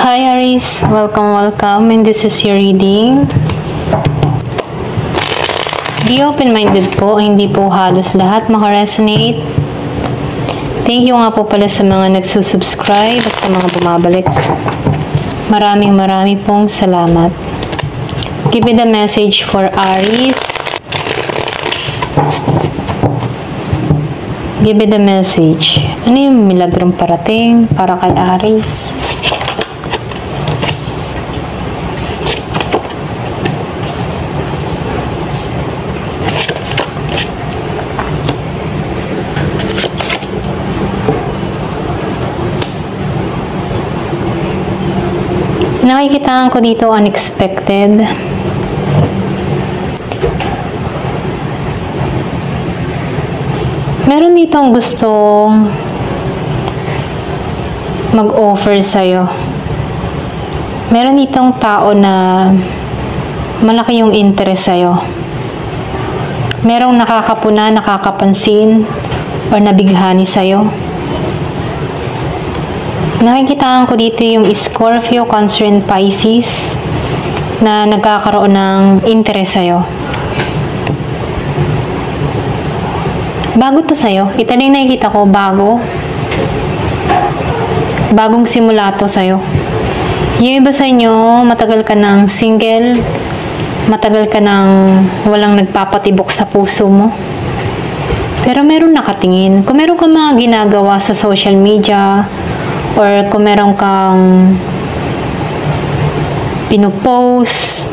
Hi Aries, welcome, and this is your reading. Be open-minded po, hindi po halos lahat makaresonate. Thank you nga po pala sa mga nagsusubscribe at sa mga bumabalik. Maraming pong salamat. Give me the message for Aries. Give me the message. Ano yung milagrong parating para kay Aries? Nakikitaan ko dito unexpected. Meron ditong gustong mag-offer sa'yo. Meron ditong tao na malaki yung interest sa'yo. Merong nakakapuna, nakakapansin, or nabighani sa'yo. Nakikitaan ko dito yung Scorpio, Cancer, and Pisces na nagkakaroon ng interest sa'yo. Bago to sa'yo. Ito na yung nakikita ko, bago. Bagong simula to sa'yo. Yung iba sa inyo, matagal ka ng single, matagal ka ng walang nagpapatibok sa puso mo. Pero meron nakatingin. Kung meron kang mga ginagawa sa social media, or kung meron kang pinupost,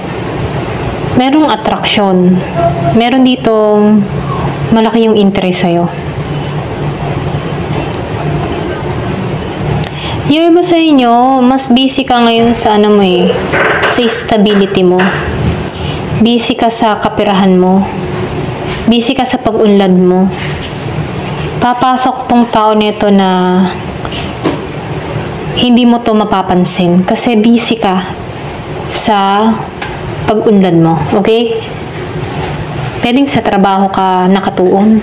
merong attraction. Meron ditong malaki yung interest sa'yo. Yung iba sa inyo, mas busy ka ngayon sa ano mo sa stability mo. Busy ka sa kapirahan mo. Busy ka sa pag-unlad mo. Papasok tong tao nito na hindi mo to mapapansin kasi busy ka sa pag-unlad mo. Okay? Pwedeng sa trabaho ka nakatuon.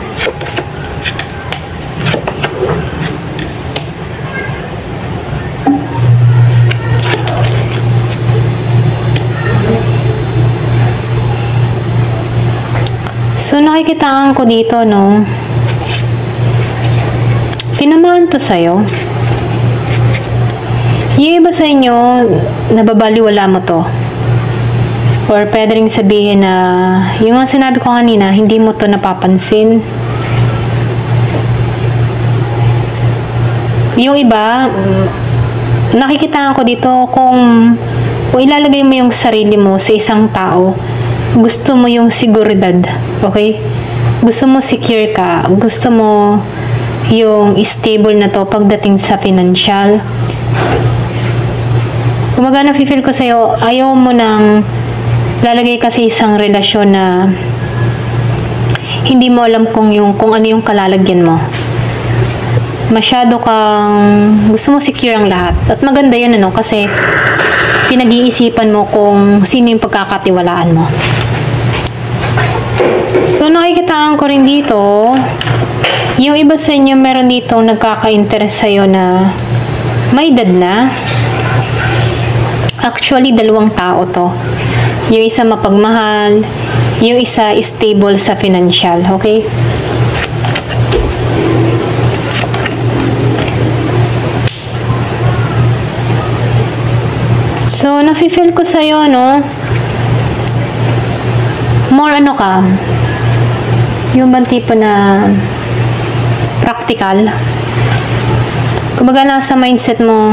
So, nakikitaan ko dito, no? Tinamaan to sa'yo. Yung iba sa inyo, nababaliwala mo to. Or pwede rin sabihin na, yung nga sinabi ko kanina, hindi mo to napapansin. Yung iba, nakikitaan ko dito kung ilalagay mo yung sarili mo sa isang tao, gusto mo yung seguridad, okay? Gusto mo secure ka, gusto mo yung stable na to pagdating sa financial. Kumaga na-feel ko sa'yo, ayaw mo nang lalagay ka sa isang relasyon na hindi mo alam kung ano yung kalalagyan mo. Masyado kang gusto mo secure ang lahat. At maganda yan, ano, kasi pinag-iisipan mo kung sino yung pagkakatiwalaan mo. So, nakikitaan ko rin dito, yung iba sa inyo meron dito nagkaka-interest sa'yo na may edad na. Actually, dalawang tao to. Yung isa mapagmahal, yung isa stable sa financial, okay? So, nafe-feel ko sa'yo, no? More ano ka? Yung bang tipo na practical? Kumbaga nasa mindset mo,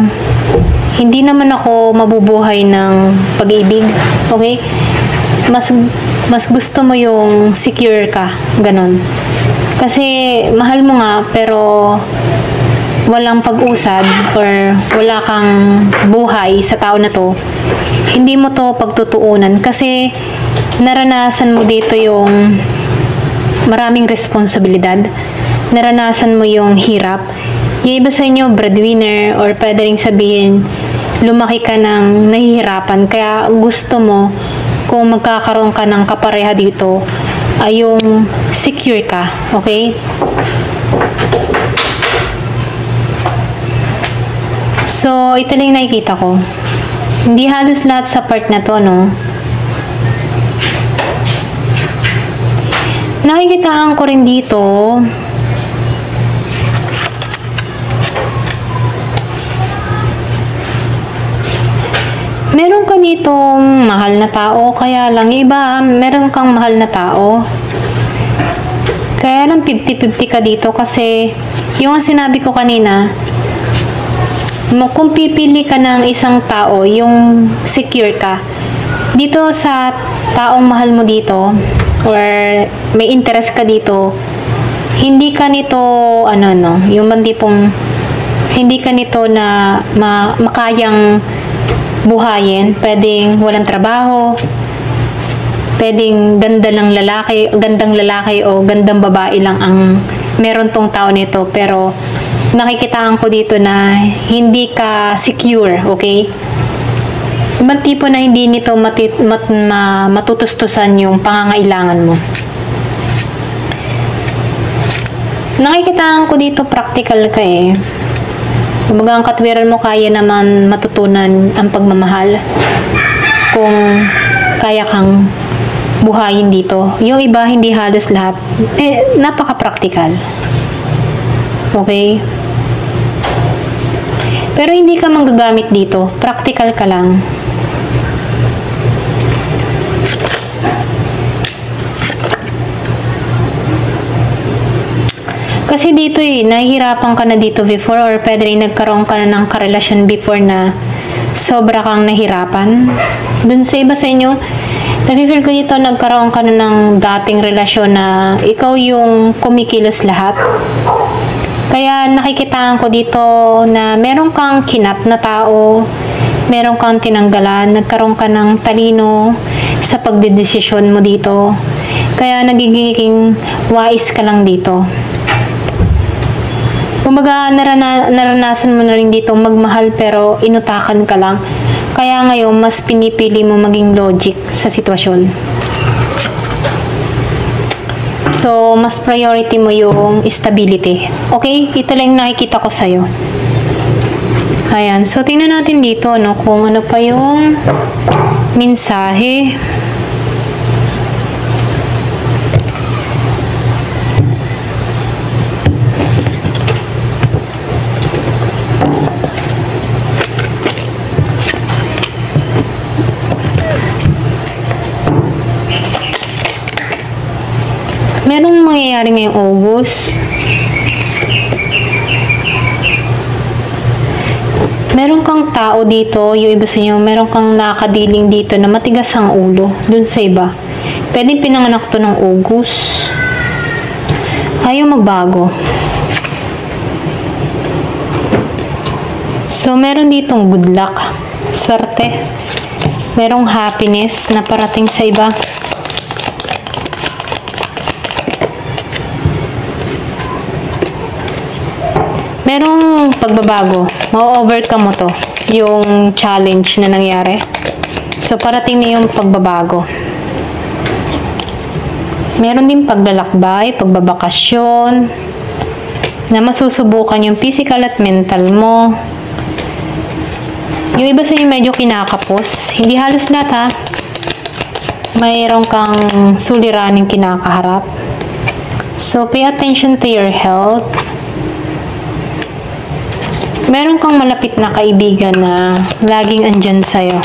hindi naman ako mabubuhay ng pag-ibig, okay? Mas gusto mo yung secure ka, ganon. Kasi mahal mo nga, pero walang pag-usad or wala kang buhay sa tao na to, hindi mo to pagtutuunan kasi naranasan mo dito yung maraming responsibilidad, naranasan mo yung hirap. Yung iba sa inyo, breadwinner, or pwede rin sabihin, lumaki ka ng nahihirapan, kaya gusto mo, kung magkakaroon ka ng kapareha dito, ay yung secure ka, okay? So, ito lang yung nakikita ko. Hindi halos lahat sa part na to, no? Nakikitaan ko rin dito, meron ka ditong mahal na tao, kaya lang iba, meron kang mahal na tao. Kaya lang 50-50 ka dito kasi yung sinabi ko kanina, kung pipili ka ng isang tao, yung secure ka, dito sa taong mahal mo dito, or may interest ka dito, hindi ka nito, yung tipong, hindi ka nito na makayang buhayin. Pwedeng walang trabaho, pwedeng gandang lalaki o gandang babae lang ang meron tong tao nito, pero nakikitaan ko dito na hindi ka secure, okay? Ibang tipo na hindi nito matutustusan yung pangangailangan mo. Nakikitaan ko dito practical ka eh. Kumbaga ang katwiran mo, kaya naman matutunan ang pagmamahal kung kaya kang buhayin dito. Yung iba, hindi halos lahat. Napaka-practical. Okay? Pero hindi ka manggagamit dito. Practical ka lang. Kasi dito nahihirapan ka na dito before, or pwede rin nagkaroon ka na ng karelasyon before na sobra kang nahirapan. Dun sa iba sa inyo, nafe-feel ko dito nagkaroon ka na ng dating relasyon na ikaw yung kumikilos lahat. Kaya nakikitaan ko dito na meron kang kinat na tao, meron kang tinanggalan, nagkaroon ka ng talino sa pagdedesisyon mo dito. Kaya nagiging wise ka lang dito. Kumbaga, naranasan mo na rin dito magmahal pero inutakan ka lang. Kaya ngayon, mas pinipili mo maging logic sa sitwasyon. So, mas priority mo yung stability. Okay? Ito lang nakikita ko sa'yo. Ayan. So, tingnan natin dito, kung ano pa yung mensahe. Merong mangyayari ngayong August. Meron kang tao dito, yung iba sa inyo, meron kang nakadiling dito na matigas ang ulo dun sa iba. Pwede pinanganak to ng August. Ayaw magbago. So, meron ditong good luck, swerte. Merong happiness na parating sa iba. Merong pagbabago. Ma-overcome mo to. Yung challenge na nangyari. So, parating na yung pagbabago. Meron din paglalakbay, pagbabakasyon, na masusubukan yung physical at mental mo. Yung iba sa inyo medyo kinakapos. Hindi halos lahat ha. Mayroon kang suliraning kinakaharap. So, pay attention to your health. Meron kang malapit na kaibigan na laging andyan sa'yo.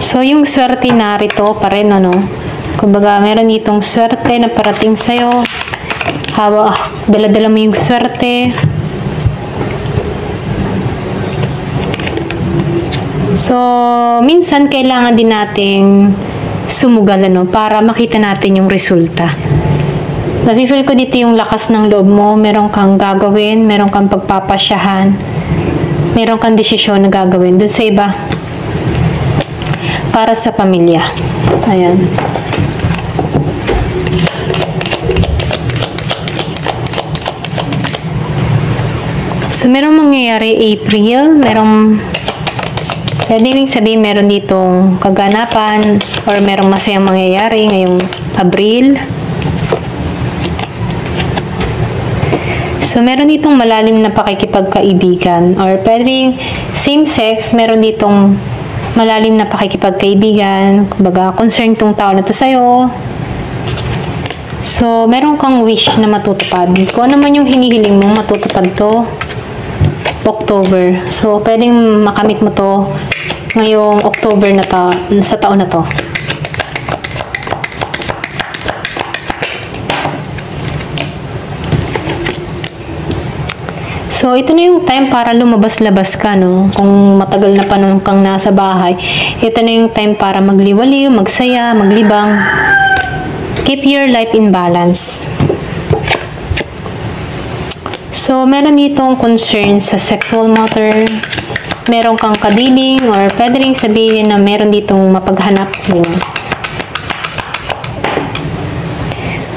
So, yung swerte narito pa rin, Kumbaga, meron ditong swerte na parating sa'yo. Dala-dala mo yung swerte. So, minsan kailangan din nating sumugal, para makita natin yung resulta. Nafe-feel ko dito yung lakas ng loob mo. Meron kang gagawin, meron kang pagpapasyahan, meron kang desisyon na gagawin dun sa iba. Para sa pamilya. Ayan. So, merong mangyayari April. Pwede rin sabihin meron ditong kaganapan or merong masayang mangyayari ngayong Abril. So, meron ditong malalim na pakikipagkaibigan or pwedeng same sex, meron ditong malalim na pakikipagkaibigan. Kumbaga, concern tong tao na to sa'yo. So, meron kang wish na matutupad. Kung ano man yung hinihiling mo, matutupad to October. So, pwedeng makamit mo to ngayong October na to, sa taon na to. So, ito na yung time para lumabas-labas ka, no? Kung matagal na panahon kang nasa bahay, ito na yung time para magliwaliw, magsaya, maglibang. Keep your life in balance. So, meron ditong concern sa sexual matter. Meron kang kadiling or pwede rin sabihin na meron ditong mapaghanap. Yun.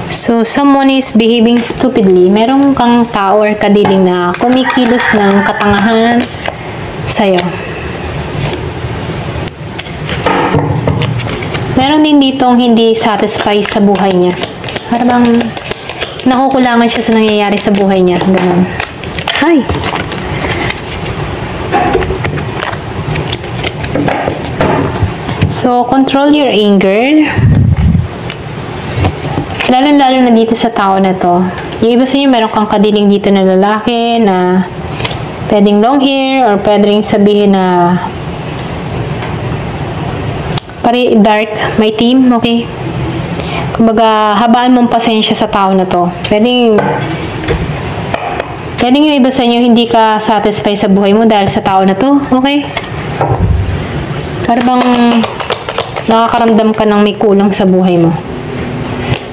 So, someone is behaving stupidly. Meron kang tao or kadiling na kumikilos ng katangahan sa'yo. Meron din ditong hindi satisfied sa buhay niya. Parang nakukulangan siya sa nangyayari sa buhay niya. Ganun. Ay! So, control your anger. Lalo-lalo na dito sa tao na to. Yung iba sa inyo, meron kang kadiling dito na lalaki na pwedeng long hair or pwedeng sabihin na pare dark, may team, okay? Kumbaga, habaan mong pasensya sa tao na to. Pwedeng yung iba sa inyo, hindi ka satisfied sa buhay mo dahil sa tao na to, okay? Parang nakakaramdam ka ng may kulang sa buhay mo.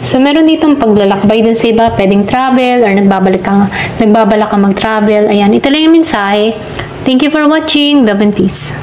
So, meron ditong paglalakbay dun sa iba, pwedeng travel, or nagbabalak ka mag-travel. Ayan, ito lang yung mensahe. Thank you for watching. Love and peace.